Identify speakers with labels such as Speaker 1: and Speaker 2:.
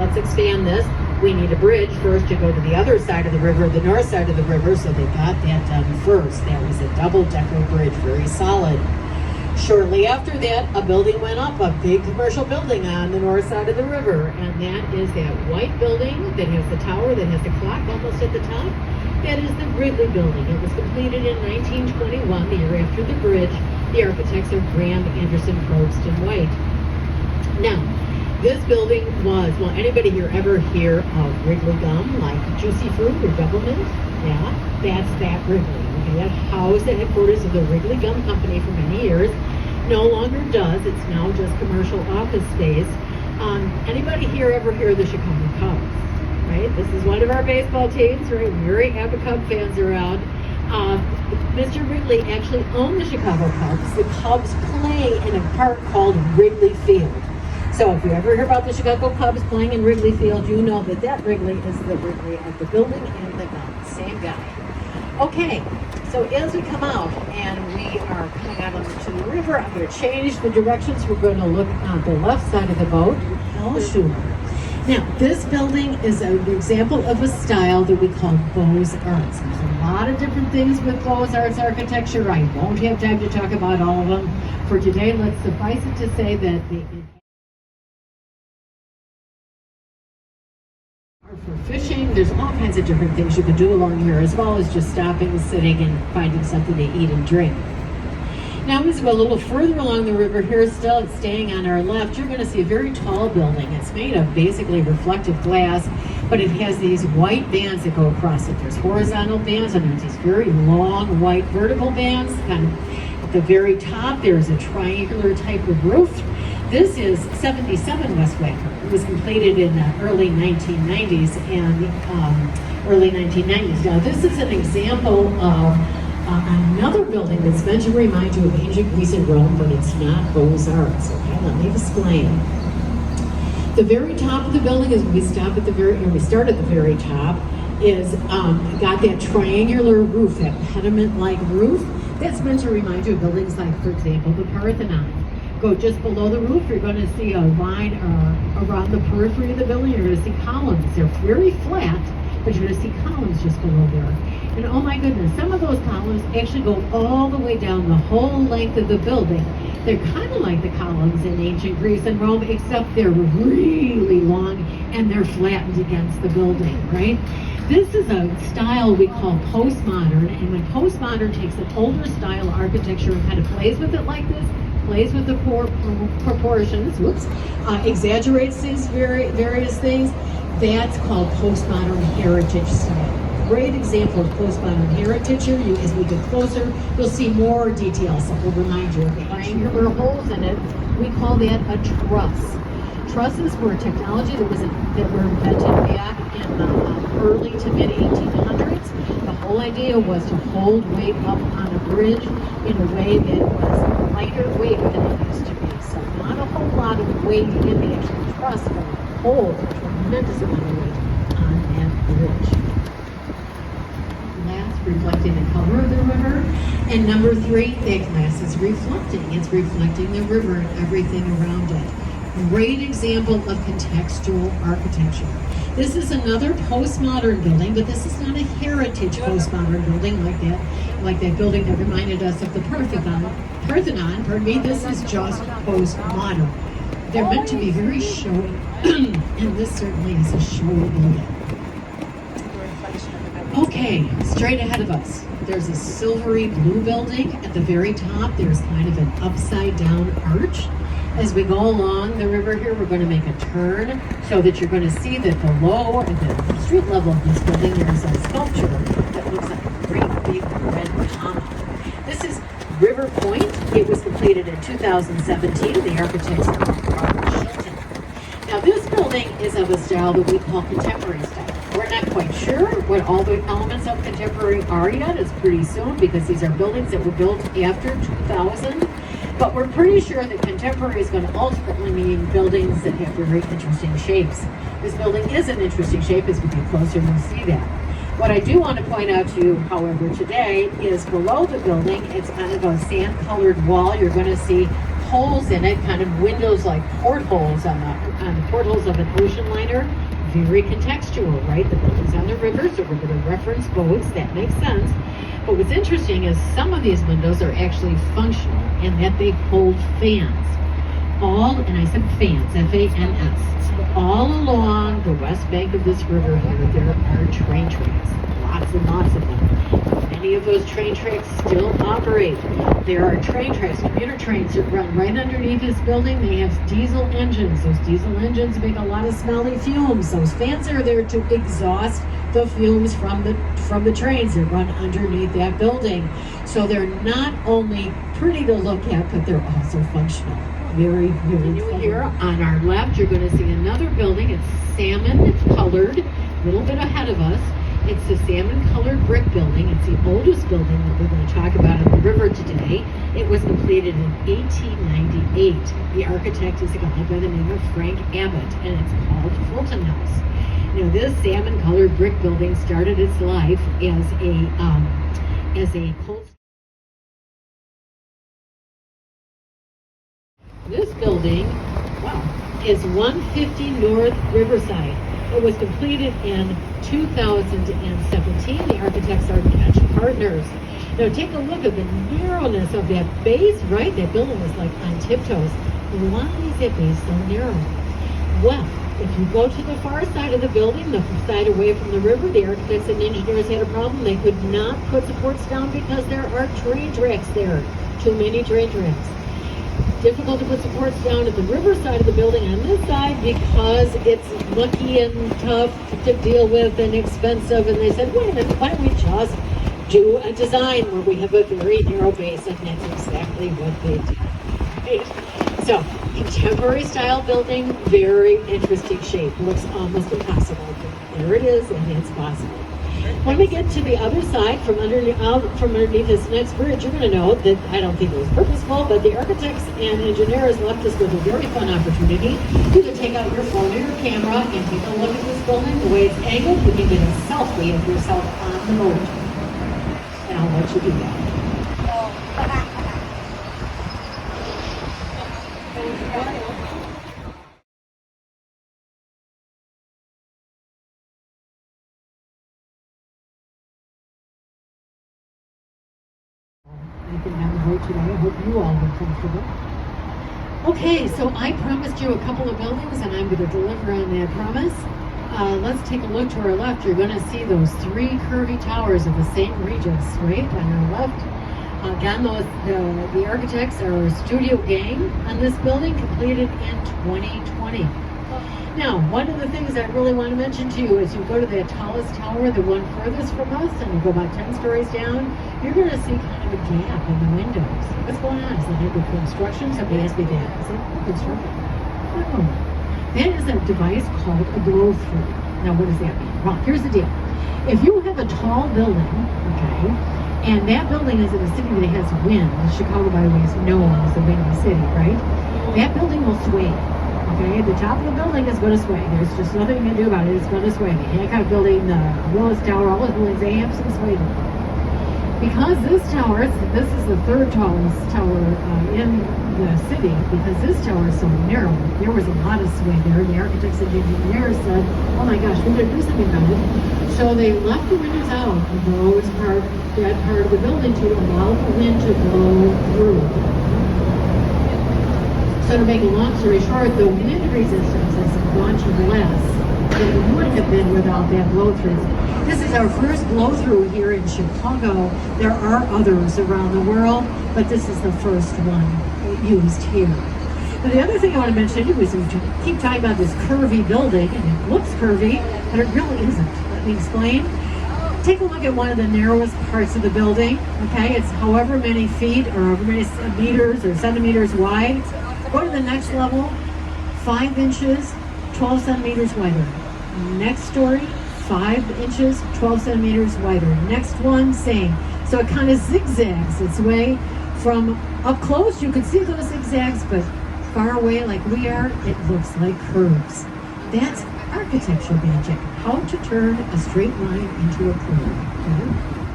Speaker 1: let's expand this. We need a bridge first to go to the other side of the river, the north side of the river, so they got that done first. That was a double-decker bridge, very solid. Shortly after that, a building went up, a big commercial building on the north side of the river, and that is that white building that has the tower, that has the clock almost at the top. That is the Wrigley Building. It was completed in 1921, the year after the bridge. The architects are Graham, Anderson, Probst, and White. Now, this building was, well, anybody here ever hear of Wrigley gum, like Juicy Fruit or Doublemint? Yeah, that's that Wrigley. Okay, that housed the headquarters of the Wrigley Gum Company for many years. No longer does. It's now just commercial office space. Anybody here ever hear of the Chicago Cubs? Right? This is one of our baseball teams, right? We already have the Cub fans around. Mr. Wrigley actually owned the Chicago Cubs. The Cubs play in a park called Wrigley Field. So if you ever hear about the Chicago Cubs playing in Wrigley Field, you know that that Wrigley is the Wrigley of the building and the gun. Same guy. Okay, so as we come out and we are coming out onto the river, I'm going to change the directions. We're going to look on the left side of the boat. Hal Schumer. Now, this building is an example of a style that we call Beaux-Arts. There's a lot of different things with Beaux-Arts architecture. I won't have time to talk about all of them. For today, let's suffice it to say that for fishing, there's all kinds of different things you can do along here, as well as just stopping, sitting, and finding something to eat and drink. Now, as we go a little further along the river here, still it's staying on our left, you're going to see a very tall building. It's made of basically reflective glass, but it has these white bands that go across it. There's horizontal bands, and there's these very long white vertical bands. And at the very top, there's a triangular type of roof. This is 77 West Wacker. It was completed in the early 1990s and early 1990s. Now, this is an example of another building that's meant to remind you of ancient Greece and Rome, but it's not Beaux-Arts. Okay, let me explain. The very top of the building is we start at the very top, is got that triangular roof, that pediment-like roof. That's meant to remind you of buildings like, for example, the Parthenon. Go just below the roof, you're going to see a line around the periphery of the building. You're going to see columns. They're very flat, but you're going to see columns just below there. And oh my goodness, some of those columns actually go all the way down the whole length of the building. They're kind of like the columns in ancient Greece and Rome, except they're really long and they're flattened against the building, right? This is a style we call postmodern, and when postmodern takes an older style architecture and kind of plays with it like this, plays with the proportions, exaggerates these various things, that's called postmodern heritage style. Great example of postmodern heritage here. As we get closer, you'll see more details that will remind you of the triangular holes in it. We call that a truss. Trusses were a technology that were invented back in the early to mid 1800s. The whole idea was to hold weight up on a bridge in a way that was lighter weight than it used to be. So not a whole lot of weight in the actual truss, but hold a tremendous amount of weight on that bridge. Glass reflecting the color of the river. And number 3, that glass is reflecting. It's reflecting the river and everything around it. Great example of contextual architecture. This is another postmodern building, but this is not a heritage postmodern building like that building that reminded us of the Parthenon. This is just postmodern. They're meant to be very showy, and this certainly is a showy building. Okay, straight ahead of us, there's a silvery blue building. At the very top, there's kind of an upside down arch. As we go along the river here, we're going to make a turn so that you're going to see that below at the street level of this building, there's a sculpture that looks like a great big red comma. This is River Point. It was completed in 2017. The architects are Robert Shilton. Now, this building is of a style that we call contemporary style. We're not quite sure what all the elements of contemporary are yet. It's pretty soon because these are buildings that were built after 2000. But we're pretty sure that contemporary is going to ultimately mean buildings that have very interesting shapes. This building is an interesting shape. As we get closer, we'll see that. What I do want to point out to you, however, today is below the building, it's kind of a sand-colored wall. You're going to see holes in it, kind of windows like portholes on on the portholes of an ocean liner. Very contextual, right? The building's on the river, so we're going to reference boats. That makes sense. But what's interesting is some of these windows are actually functional in that they hold fans. And I said fans, F-A-N-S. All along the west bank of this river here, there are train tracks. Lots and lots of them. Many of those train tracks still operate. There are train tracks, commuter trains that run right underneath this building. They have diesel engines. Those diesel engines make a lot of smelly fumes. Those fans are there to exhaust the fumes from the trains that run underneath that building. So they're not only pretty to look at, but they're also functional. Very, very cool. Here on our left, you're going to see another building. It's salmon colored, a little bit ahead of us. It's the salmon-colored brick building. It's the oldest building that we're going to talk about on the river today. It was completed in 1898. The architect is a guy by the name of Frank Abbott, and it's called Fulton House. Now, this salmon-colored brick building started its life as a cold. This building, is 150 North Riverside. It was completed in 2017. The architects are Catch Partners. Now take a look at the narrowness of that base, right? That building was like on tiptoes. Why is that base so narrow? Well, if you go to the far side of the building, the side away from the river, the architects and engineers had a problem. They could not put supports down because there are train tracks there. Too many train tracks. Difficult to put supports down at the river side of the building on this side because it's mucky and tough to deal with and expensive. And they said, wait a minute, why don't we just do a design where we have a very narrow base? And that's exactly what they did. Right? So, contemporary style building, very interesting shape. Looks almost impossible, but there it is, and it's possible. When we get to the other side, from underneath this next bridge, you're going to know that I don't think it was purposeful, but the architects and engineers left us with a very fun opportunity. You can take out your phone or your camera and take a look at this building, the way it's angled. You can get a selfie of yourself on the boat. And I'll let you do that. I can have a vote today. I hope you all are comfortable. Okay, so I promised you a couple of buildings, and I'm going to deliver on that promise. Let's take a look to our left. You're going to see those three curvy towers of the St. Regis, right, on our left. Again, the architects are a studio gang on this building, completed in 2020. Now, one of the things I really want to mention to you is you go to the tallest tower, the one furthest from us, and you go about 10 stories down, you're going to see kind of a gap in the windows. What's going on? Is that under construction? Somebody asked me that. Is it construction? No. That is a device called a blow-through. Now, what does that mean? Well, here's the deal. If you have a tall building, okay, and that building is in a city that has wind, Chicago, by the way, is known as the windy city, right? That building will sway. Okay, the top of the building is going to sway. There's just nothing you can do about it. It's going to sway. The Hancock Building, the Willis Tower, all those buildings, they have some sway. Because this is the third tallest tower in the city, because this tower is so narrow, there was a lot of sway there. The architects and engineers said, oh my gosh, we're going to do something about it. So they left the windows out of that part of the building to allow the wind to blow through. So to make a long story short, the wind resistance is much less than it would have been without that blow-through. This is our first blow-through here in Chicago. There are others around the world, but this is the first one used here. Now, the other thing I want to mention to you is we keep talking about this curvy building, and it looks curvy, but it really isn't. Let me explain. Take a look at one of the narrowest parts of the building. Okay, it's however many feet or however many meters or centimeters wide. Go to the next level, 5 inches, 12 centimeters wider. Next story, 5 inches, 12 centimeters wider. Next one, same. So it kind of zigzags its way from up close. You can see those zigzags, but far away like we are, it looks like curves. That's architecture magic. How to turn a straight line into a curve. Okay?